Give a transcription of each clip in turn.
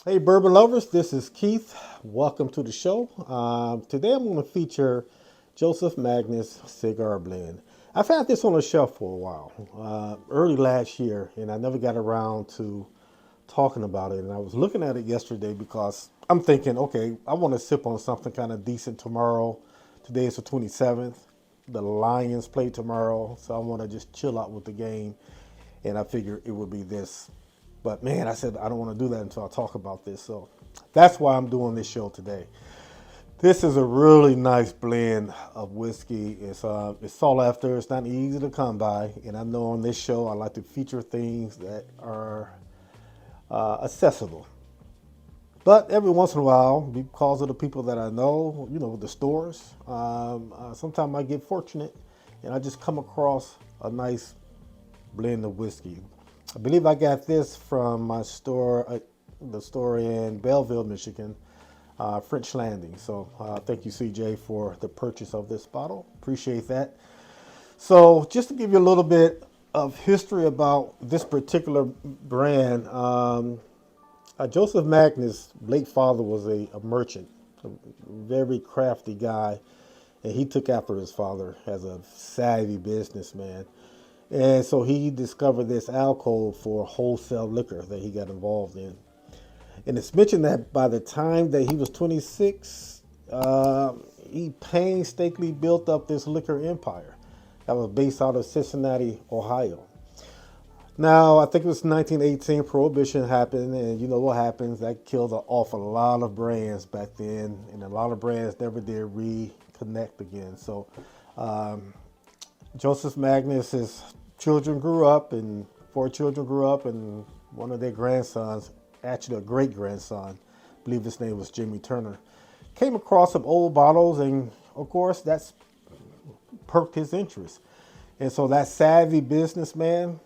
Hey, bourbon lovers, this is Keith. Welcome to the show. Today I'm going to feature Joseph Magnus Cigar Blend. I've had this on the shelf for a while, early last year, and I never got around to talking about it. And I was looking at it yesterday because I'm thinking, okay, I want to sip on something kind of decent tomorrow. Today is the 27th. The Lions play tomorrow, so I want to just chill out with the game. And I figured it would be this. But man, I said I don't want to do that until I talk about this. So that's why I'm doing this show today. This is a really nice blend of whiskey. It's sought after. It's not easy to come by, and I know on this show I like to feature things that are accessible. But every once in a while, because of the people that I know, the stores, sometimes I get fortunate, and I just come across a nice blend of whiskey. I believe I got this from my store, the store in Belleville, Michigan, French Landing. So thank you, CJ, for the purchase of this bottle. Appreciate that. So just to give you a little bit of history about this particular brand, Joseph Magnus' late father was a merchant, a very crafty guy, and he took after his father as a savvy businessman. And so he discovered this alcove for wholesale liquor that he got involved in. And it's mentioned that by the time that he was 26, he painstakingly built up this liquor empire that was based out of Cincinnati, Ohio. Now, I think it was 1918, Prohibition happened, and you know what happens? That killed off a lot of brands back then, and a lot of brands never did reconnect again. So, Joseph Magnus's children grew up, and four children grew up, and one of their grandsons, actually a great grandson, I believe his name was Jimmy Turner, came across some old bottles, and of course, that's perked his interest. And so that savvy businessman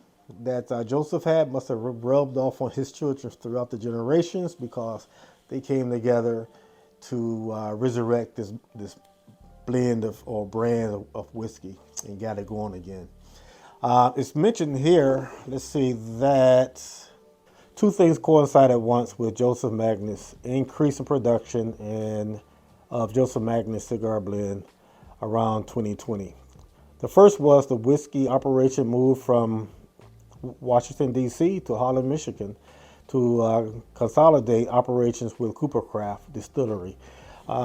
that Joseph had must have rubbed off on his children throughout the generations because they came together to resurrect this blend of or brand of whiskey and got it going again. It's mentioned here, let's see, that two things coincide at once with Joseph Magnus increase in production and of Joseph Magnus Cigar Blend around 2020. The first was the whiskey operation moved from Washington, D.C. to Holland, Michigan to consolidate operations with Cooper Craft Distillery.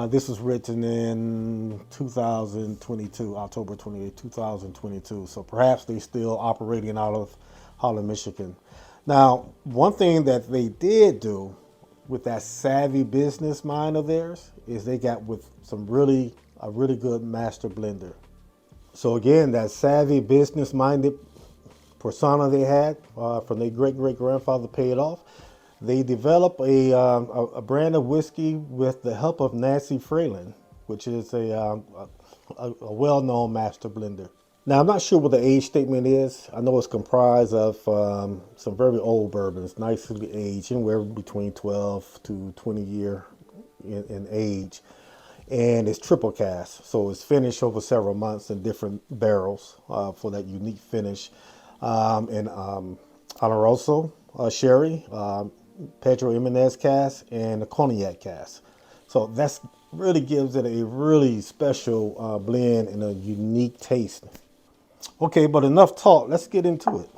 This was written in 2022, October 28, 2022. So perhaps they're still operating out of Holland, Michigan. Now, one thing that they did do with that savvy business mind of theirs is they got with a really good master blender. So again, that savvy business minded persona they had from their great great grandfather paid off. They developed a brand of whiskey with the help of Nancy Fralin, which is a well known master blender. Now, I'm not sure what the age statement is. I know it's comprised of some very old bourbons, nicely aged, anywhere between 12 to 20 year in age. And it's triple cast, so it's finished over several months in different barrels for that unique finish. And Oloroso sherry, Pedro Jimenez cast, and a cognac cast. So that's really gives it a really special blend and a unique taste. Okay, but enough talk. Let's get into it.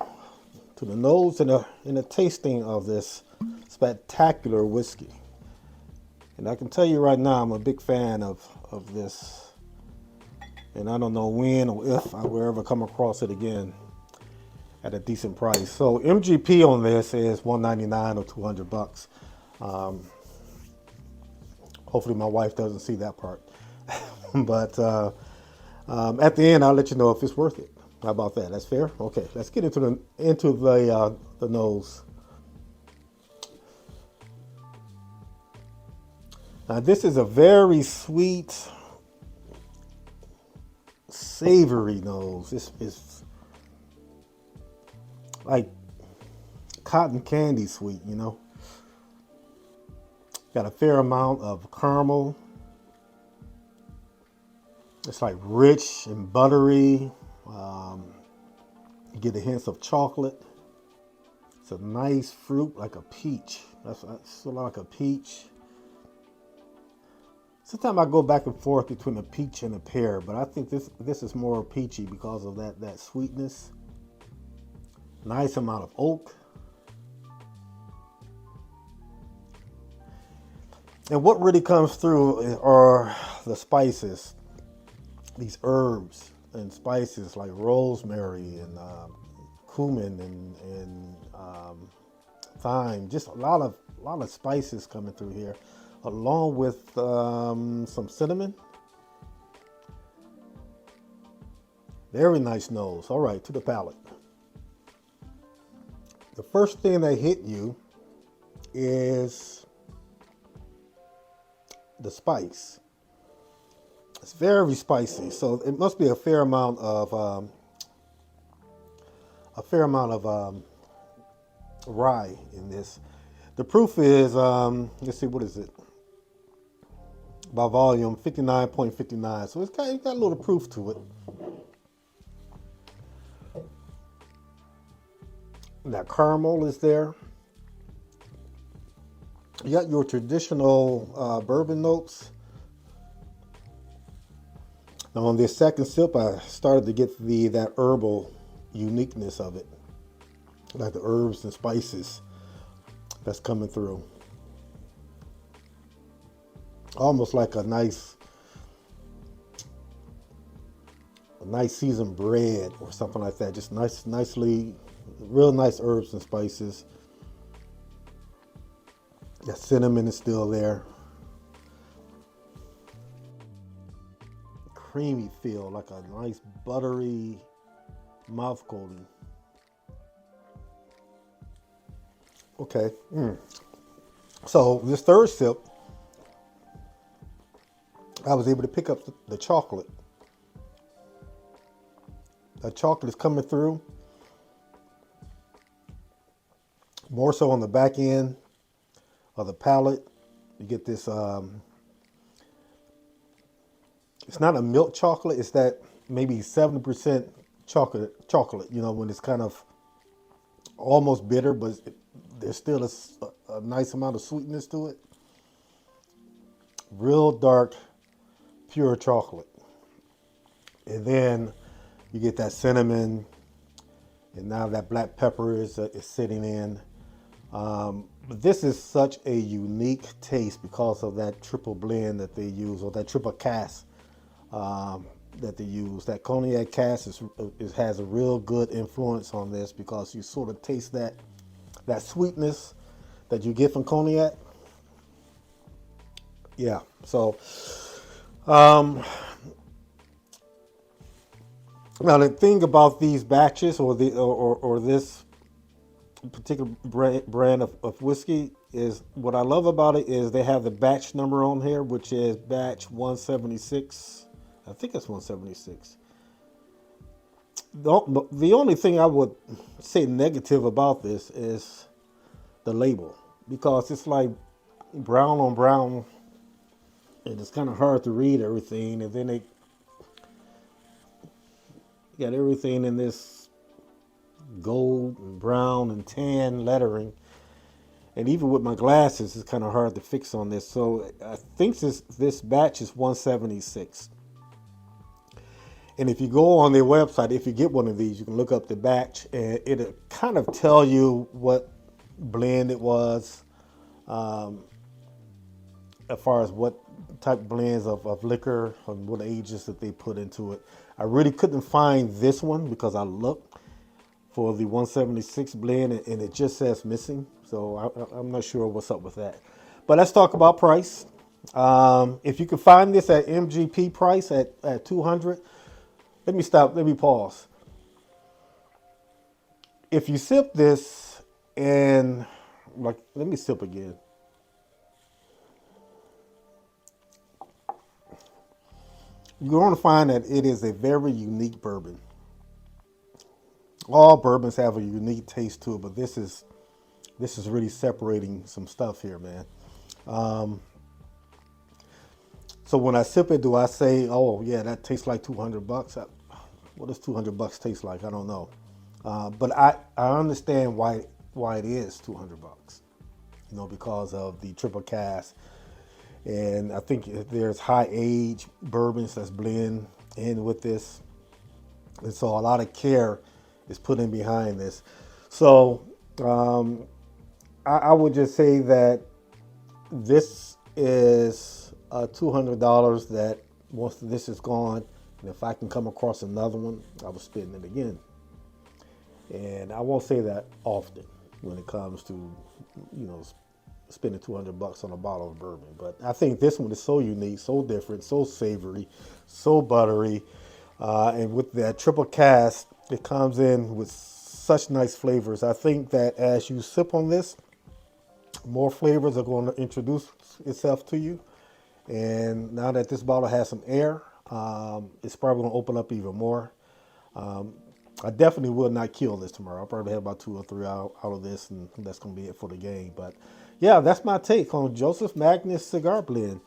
To the nose and the tasting of this spectacular whiskey. And I can tell you right now, I'm a big fan of this. And I don't know when or if I will ever come across it again at a decent price. So MGP on this is $199 or $200. Hopefully my wife doesn't see that part. But at the end, I'll let you know if it's worth it. How about that? That's fair. Okay, let's get into the nose. Now this is a very sweet, savory nose. This is like cotton candy sweet, you know. Got a fair amount of caramel. It's like rich and buttery. You get a hint of chocolate. It's a nice fruit, like a peach. That's sort of like a peach. Sometimes I go back and forth between a peach and a pear, but I think this is more peachy because of that sweetness. Nice amount of oak. And what really comes through are the spices, these herbs and spices like rosemary and cumin and thyme. Just a lot of spices coming through here, along with some cinnamon. Very nice nose. All right, to the palate. The first thing that hit you is the spice. It's very spicy, so it must be a fair amount of rye in this. The proof is let's see, what is it? By volume, 59.59. So it's got a little proof to it. That caramel is there. You got your traditional bourbon notes. Now on this second sip, I started to get that herbal uniqueness of it, like the herbs and spices that's coming through. Almost like a nice seasoned bread or something like that. Just real nice herbs and spices. That cinnamon is still there. Creamy feel, like a nice buttery mouth coating. Okay. So this third sip, I was able to pick up the chocolate. That chocolate is coming through. More so on the back end of the palate. You get this, it's not a milk chocolate, it's that maybe 70% chocolate, you know, when it's kind of almost bitter, but there's still a nice amount of sweetness to it. Real dark, pure chocolate. And then you get that cinnamon, and now that black pepper is sitting in. But this is such a unique taste because of that triple blend that they use, or that triple cask that they use. That cognac cask has a real good influence on this, because you sort of taste that sweetness that you get from cognac. Yeah, so now the thing about these batches, or this particular brand of whiskey, is what I love about it is they have the batch number on here, which is batch 176. I think it's 176. The only thing I would say negative about this is the label, because it's like brown on brown, and it's kind of hard to read everything. And then they got everything in this gold and brown and tan lettering, and even with my glasses, it's kind of hard to fix on this. So I think this batch is 176. And if you go on their website, if you get one of these, you can look up the batch, and it'll kind of tell you what blend it was, as far as what type of blends of liquor and what ages that they put into it. I really couldn't find this one because I looked for the 176 blend, and it just says missing. So I'm not sure what's up with that. But let's talk about price. If you can find this at MGP price at $200, let me pause. If you sip this and, like, let me sip again. You're going to find that it is a very unique bourbon. All bourbons have a unique taste to it, but this is really separating some stuff here, man. So when I sip it, do I say, "Oh yeah, that tastes like $200"? What does $200 taste like? I don't know. But I understand why why it is 200 bucks. You know, because of the triple cask. And I think there's high age bourbons that's blend in with this. And so a lot of care is put in behind this. So I would just say that this is $200 that once this is gone, and if I can come across another one, I will spend it again. And I won't say that often when it comes to, you know, spending 200 bucks on a bottle of bourbon. But I think this one is so unique, so different, so savory, so buttery. And with that triple cask, it comes in with such nice flavors. I think that as you sip on this, more flavors are going to introduce itself to you. And now that this bottle has some air, it's probably going to open up even more. I definitely will not kill this tomorrow. I'll probably have about 2 or 3 out of this, and that's going to be it for the game. But yeah, that's my take on Joseph Magnus Cigar Blend.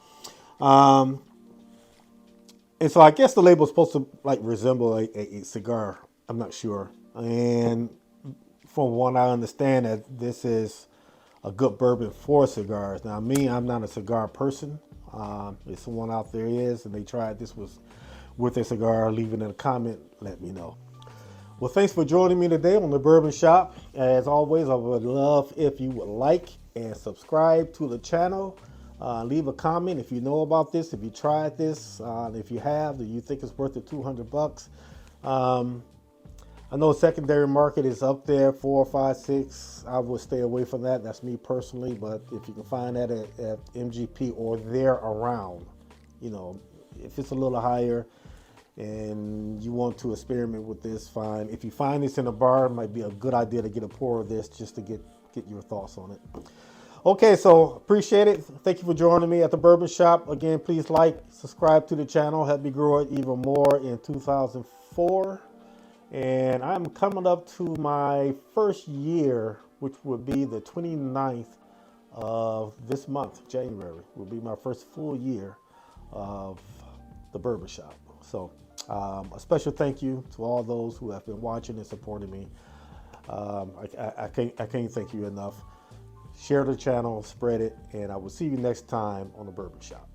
And so I guess the label is supposed to like resemble a cigar. I'm not sure. And from what I understand, that this is a good bourbon for cigars. Now, me, I'm not a cigar person. If someone out there is, and they tried this was with a cigar, leave it in a comment, let me know. Well, thanks for joining me today on the Bourbon Shop. As always, I would love if you would like and subscribe to the channel. Leave a comment if you know about this, if you tried this, if you have, do you think it's worth the 200 bucks? I know secondary market is up there, 4, 5, 6. I would stay away from that. That's me personally. But if you can find that at MGP or there around, you know, if it's a little higher and you want to experiment with this, fine. If you find this in a bar, it might be a good idea to get a pour of this just to get your thoughts on it. Okay, so appreciate it. Thank you for joining me at the Bourbon Shop. Again, please like, subscribe to the channel. Help me grow it even more in 2004. And I'm coming up to my first year, which will be the 29th of this month, January, will be my first full year of the Bourbon Shop. So a special thank you to all those who have been watching and supporting me. I can't thank you enough. Share the channel, spread it, and I will see you next time on the Bourbon Shop.